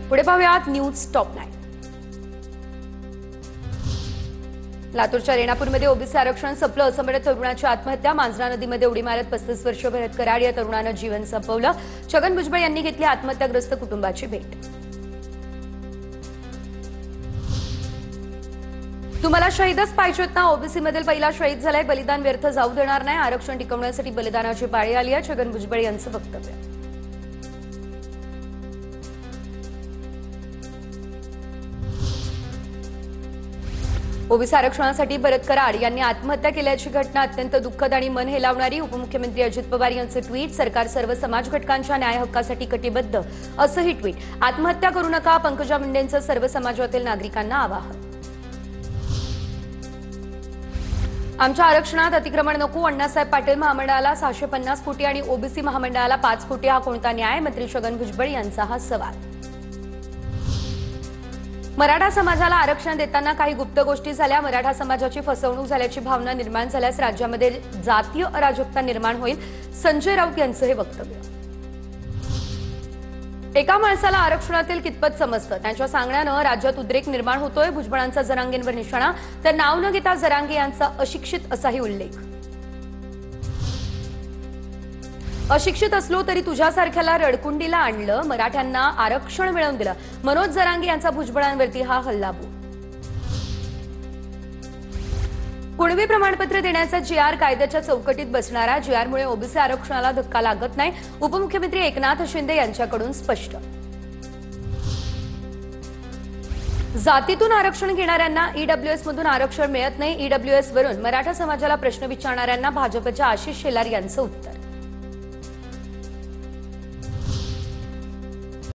पुढे पाहूयात news top 9। लातूरच्या रेणापूरमध्ये ओबीसी आरक्षण संपलं असं म्हणत तरुणाची आत्महत्या। मांजरा नदीमध्ये उडी मारत 35 वर्षीय भरत कराड या तरुणानं जीवन संपवलं। छगन भुजबळ यांनी घेतली आत्महत्याग्रस्त कुटुंबाची भेट। तुम्हाला शहीदच पाहिजेत ना? ओबीसी मधील पहिला शहीद झालाय, बलिदान व्यर्थ जाऊ देणार नाही। आरक्षण टिकवण्यासाठी बलिदानाची पाळी आली आहे, छगन भुजबळ यांचं वक्तव्य। ओबीसी आरक्षणासाठी भरत कराड यांनी आत्महत्या केल्याची घटना अत्यंत दुःखद आणि मन हेलावणारी। उपमुख्यमंत्री अजित पवार यांचे ट्विट। सरकार सर्व समाज घटकांच्या न्याय हक्कासाठी कटिबद्ध असंही ट्विट। आत्महत्या करू नका, पंकजा मुंडेंचं सर्व समाजातील नागरिकांना आवाहन। आमच्या आरक्षणात अतिक्रमण नको, अण्णासाहेब पाटील महामंडळाला 650 कोटी आणि ओबीसी महामंडळाला 5 कोटी, हा कोणता न्याय? मंत्री छगन भुजबळ यांचा हा सवाल। मराठा समाजाला आरक्षण देताना काही गुप्त गोष्टी झाल्या, मराठा समाजाची फसवणूक झाल्याची भावना निर्माण झाल्यास राज्यामध्ये जातीय अराजकता निर्माण होईल, संजय राऊत यांचं हे वक्तव्य। एका माणसाला आरक्षणातील कितपत समजतं, त्यांच्या सांगण्यानं राज्यात उद्रेक निर्माण होतोय। भुजबळांचा जरांगेंवर निशाणा, तर नाव न घेता जरांगे यांचा अशिक्षित असाही उल्लेख। अशिक्षित असलो तरी तुझ्यासारख्याला रडकुंडीला आणलं, मराठ्यांना आरक्षण मिळवून दिलं, मनोज जरांगे यांचा भुजबळांवरती हा हल्लाबोल। कुणबी प्रमाणपत्र देण्याचा जीआर कायद्याच्या चौकटीत बसणारा, जीआरमुळे ओबीसी आरक्षणाला धक्का लागत नाही, उपमुख्यमंत्री एकनाथ शिंदे यांच्याकडून स्पष्ट। जातीतून आरक्षण घेणाऱ्यांना ईडब्ल्यूएस मधून आरक्षण मिळत नाही, ईडब्ल्यूएस वरून मराठा समाजाला प्रश्न विचारणाऱ्यांना भाजपच्या आशिष शेलार यांचं उत्तर।